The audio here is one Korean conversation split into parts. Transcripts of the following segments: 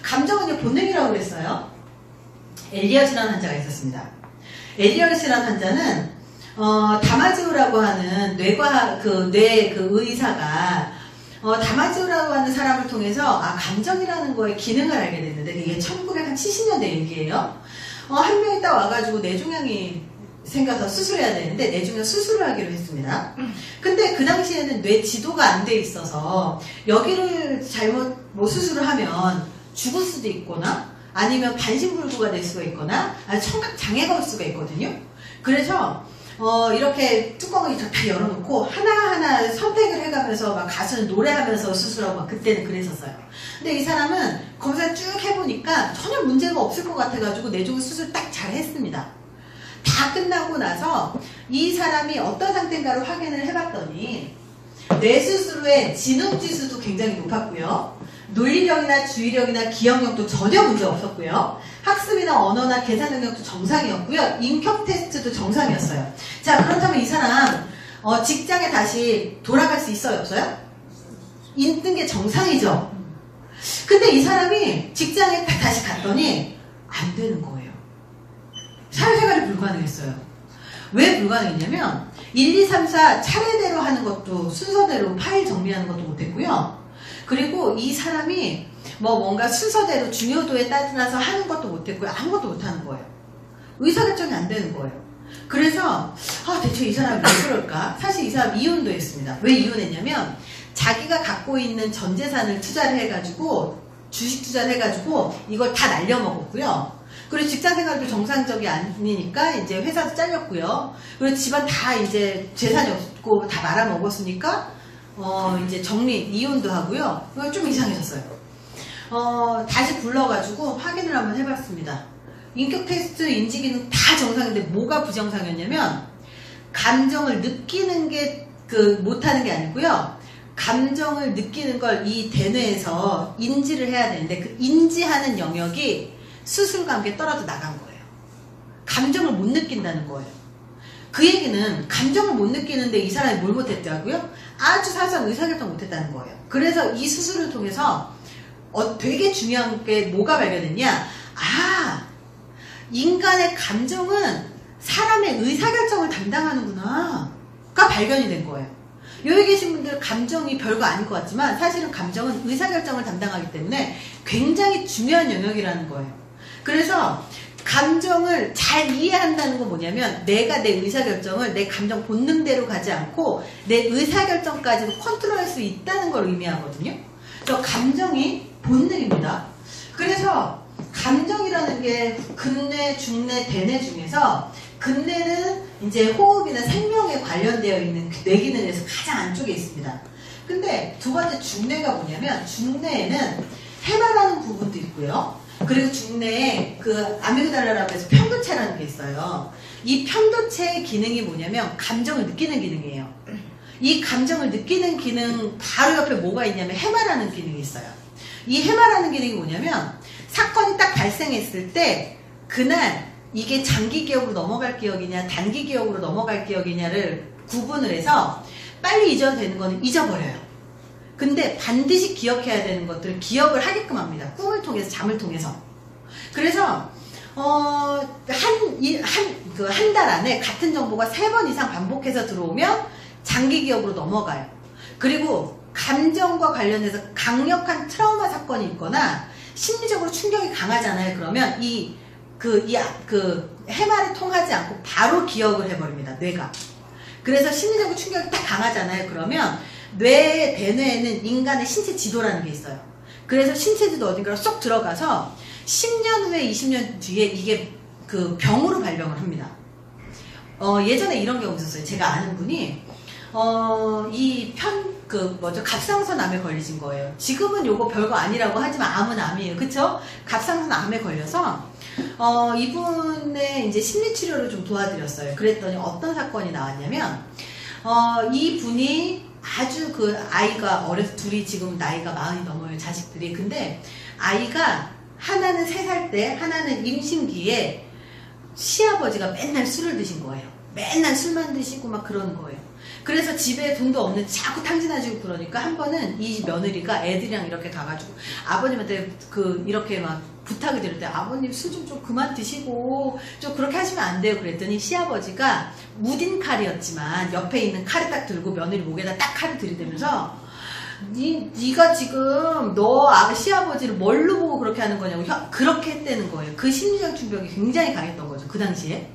감정은요, 본능이라고 그랬어요. 엘리엇이라는 환자가 있었습니다. 엘리엇이라는 환자는 다마지오라고 하는 뇌 의사가 다마지오라고 하는 사람을 통해서 감정이라는 거의 기능을 알게 됐는데, 이게 1970년대 얘기예요. 한 명이 딱 와가지고 뇌종양이 생겨서 수술해야 되는데 뇌종양 수술을 하기로 했습니다. 근데 그 당시에는 뇌 지도가 안 돼 있어서 여기를 잘못 수술을 하면 죽을 수도 있거나 아니면 반신불구가 될 수가 있거나 청각 장애가 올 수가 있거든요. 그래서 이렇게 뚜껑을 다 열어놓고 하나하나 선택을 해가면서 막 가수는 노래하면서 수술하고 막 그때는 그랬었어요. 근데 이 사람은 검사 쭉 해보니까 전혀 문제가 없을 것 같아가지고 뇌종양 수술 딱 잘 했습니다. 다 끝나고 나서 이 사람이 어떤 상태인가를 확인을 해봤더니 뇌수술 후에 지능지수도 굉장히 높았고요. 논리력이나 주의력이나 기억력도 전혀 문제 없었고요. 학습이나 언어나 계산 능력도 정상이었고요. 인격 테스트도 정상이었어요. 자, 그렇다면 이 사람 직장에 다시 돌아갈 수 있어요, 없어요? 있는 게 정상이죠. 근데 이 사람이 직장에 다시 갔더니 안 되는 거예요. 사회생활이 불가능했어요. 왜 불가능했냐면 1, 2, 3, 4 차례대로 하는 것도 순서대로 파일 정리하는 것도 못했고요. 그리고 이 사람이 뭔가 순서대로 중요도에 따라서 하는 것도 못했고요. 아무것도 못하는 거예요. 의사결정이 안 되는 거예요. 그래서 대체 이 사람이 왜 그럴까? 사실 이 사람 이혼도 했습니다. 왜 이혼했냐면 자기가 갖고 있는 전 재산을 투자를 해가지고 주식 투자를 해가지고 이걸 다 날려먹었고요. 그리고 직장생활도 정상적이 아니니까 이제 회사도 잘렸고요. 그리고 집안 다 이제 재산이 없고 다 말아먹었으니까 이제 이혼도 하고요. 좀 이상해졌어요. 다시 불러가지고 확인을 한번 해봤습니다. 인격 테스트, 인지기능 다 정상인데 뭐가 부정상이었냐면 감정을 느끼는 게 못하는 게 아니고요. 감정을 느끼는 걸 이 대뇌에서 인지를 해야 되는데 그 인지하는 영역이 수술과 함께 떨어져 나간 거예요. 감정을 못 느낀다는 거예요. 그 얘기는 감정을 못 느끼는데 이 사람이 뭘 못했다고요? 아주 사소한 의사결정 못했다는 거예요. 그래서 이 수술을 통해서 되게 중요한 게 뭐가 발견됐냐? 인간의 감정은 사람의 의사결정을 담당하는구나 가 발견이 된 거예요. 여기 계신 분들 감정이 별거 아닐 것 같지만 사실은 감정은 의사결정을 담당하기 때문에 굉장히 중요한 영역이라는 거예요. 그래서 감정을 잘 이해한다는 건 뭐냐면 내가 내 의사결정을 내 감정 본능대로 가지 않고 내 의사결정까지도 컨트롤할 수 있다는 걸 의미하거든요. 그래서 감정이 본능입니다. 그래서 감정이라는 게 근뇌, 중뇌, 대뇌 중에서 근뇌는 이제 호흡이나 생명에 관련되어 있는 뇌 기능에서 가장 안쪽에 있습니다. 근데 두 번째 중뇌가 뭐냐면 중뇌에는 해마라는 부분도 있고요. 그리고 중뇌에 아미그달라라고 해서 편도체라는 게 있어요. 이 편도체의 기능이 뭐냐면 감정을 느끼는 기능이에요. 이 감정을 느끼는 기능 바로 옆에 뭐가 있냐면 해마라는 기능이 있어요. 이 해마라는 기능이 뭐냐면 사건이 딱 발생했을 때 그날 이게 장기 기억으로 넘어갈 기억이냐 단기 기억으로 넘어갈 기억이냐를 구분을 해서 빨리 잊어도 되는 거는 잊어버려요. 근데 반드시 기억해야 되는 것들을 기억을 하게끔 합니다. 꿈을 통해서, 잠을 통해서. 그래서, 한 달 안에 같은 정보가 3번 이상 반복해서 들어오면 장기 기억으로 넘어가요. 그리고 감정과 관련해서 강력한 트라우마 사건이 있거나 심리적으로 충격이 강하잖아요. 그러면 해마를 통하지 않고 바로 기억을 해버립니다. 뇌가. 그래서 심리적으로 충격이 딱 강하잖아요. 그러면 대뇌에는 인간의 신체 지도라는 게 있어요. 그래서 신체 지도 어딘가로 쏙 들어가서 10년 후에 20년 뒤에 이게 병으로 발병을 합니다. 예전에 이런 경우 있었어요. 제가 아는 분이 갑상선 암에 걸리신 거예요. 지금은 요거 별거 아니라고 하지만 암은 암이에요. 그쵸? 갑상선 암에 걸려서 이분의 이제 심리치료를 좀 도와드렸어요. 그랬더니 어떤 사건이 나왔냐면 이분이 아주 아이가 어려서 둘이 지금 나이가 40이 넘어요. 자식들이. 근데 아이가 하나는 3살 때 하나는 임신기에 시아버지가 맨날 술을 드신 거예요. 맨날 술만 드시고 막 그러는 거예요. 그래서 집에 돈도 없는데 자꾸 탕진하시고 그러니까 한 번은 이 며느리가 애들이랑 이렇게 가가지고 아버님한테 이렇게 막 부탁을 드릴 때 아버님 술 좀 그만 드시고 좀 그렇게 하시면 안 돼요. 그랬더니 시아버지가 무딘 칼이었지만 옆에 있는 칼을 딱 들고 며느리 목에다 딱 칼을 들이대면서 네가 지금 너 시아버지를 뭘로 보고 그렇게 하는 거냐고 그렇게 했다는 거예요. 그 심리적 충격이 굉장히 강했던 거죠. 그 당시에.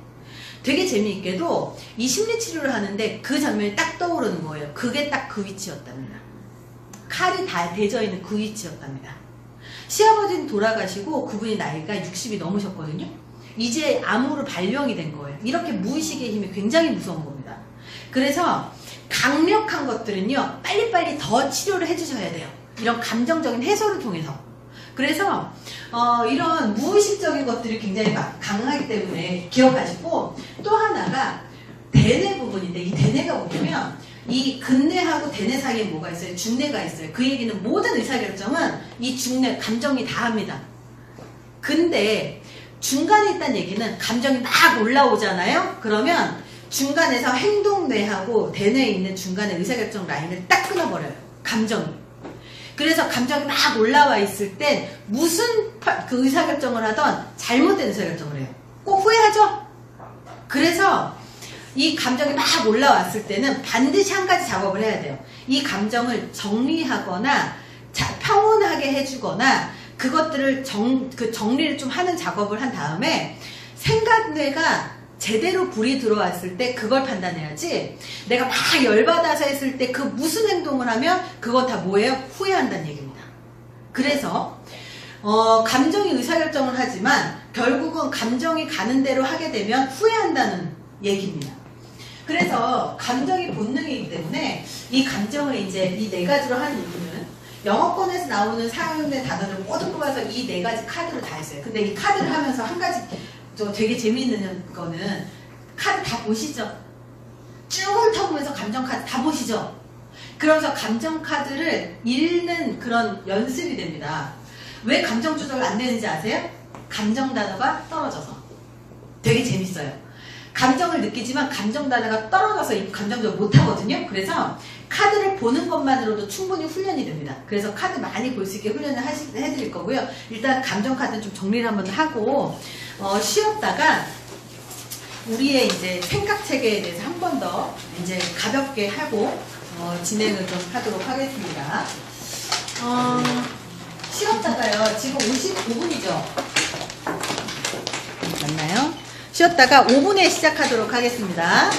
되게 재미있게도 이 심리치료를 하는데 그 장면이 딱 떠오르는 거예요. 그게 딱 그 위치였답니다. 칼이 다 대져 있는 그 위치였답니다. 시아버지는 돌아가시고 그분이 나이가 60이 넘으셨거든요. 이제 암으로 발령이 된 거예요. 이렇게 무의식의 힘이 굉장히 무서운 겁니다. 그래서 강력한 것들은요, 빨리빨리 더 치료를 해주셔야 돼요. 이런 감정적인 해소를 통해서. 그래서 이런 무의식적인 것들이 굉장히 강하기 때문에 기억하시고, 또 하나가 대뇌 부분인데, 이 대뇌가 보면 이 근뇌하고 대뇌 사이에 뭐가 있어요? 중뇌가 있어요. 그 얘기는 모든 의사결정은 이 중뇌, 감정이 다 합니다. 근데 중간에 있다는 얘기는 감정이 막 올라오잖아요? 그러면 중간에서 행동뇌하고 대뇌에 있는 중간에 의사결정 라인을 딱 끊어버려요. 감정이. 그래서 감정이 막 올라와 있을 땐 무슨 그 의사결정을 하던 잘못된 의사결정을 해요. 꼭 후회하죠? 그래서 이 감정이 막 올라왔을 때는 반드시 한 가지 작업을 해야 돼요. 이 감정을 정리하거나 평온하게 해주거나 그것들을 정리를 좀 하는 작업을 한 다음에 생각뇌가 제대로 불이 들어왔을 때 그걸 판단해야지, 내가 막 열받아서 했을 때 그 무슨 행동을 하면 그건 다 뭐예요? 후회한다는 얘기입니다. 그래서 감정이 의사결정을 하지만 결국은 감정이 가는 대로 하게 되면 후회한다는 얘기입니다. 그래서 감정이 본능이기 때문에 이 감정을 이제 이 네 가지로 하는 이유는 영어권에서 나오는 사용된 단어를 모두 뽑아서 이 네 가지 카드로 다 했어요. 근데 이 카드를 하면서 한 가지 되게 재미있는 거는, 카드 다 보시죠? 쭉 훑어보면서 감정 카드 다 보시죠? 그러면서 감정 카드를 읽는 그런 연습이 됩니다. 왜 감정 조절 안 되는지 아세요? 감정 단어가 떨어져서. 되게 재밌어요. 감정을 느끼지만 감정 단어가 떨어져서 이 감정 조절 못 하거든요. 그래서 카드를 보는 것만으로도 충분히 훈련이 됩니다. 그래서 카드 많이 볼 수 있게 훈련을 해드릴 거고요. 일단 감정 카드는 좀 정리를 한번 하고 쉬었다가 우리의 이제 생각 체계에 대해서 한 번 더 이제 가볍게 하고 진행을 좀 하도록 하겠습니다. 쉬었다가요. 지금 55분이죠? 맞나요? 쉬었다가 5분에 시작하도록 하겠습니다.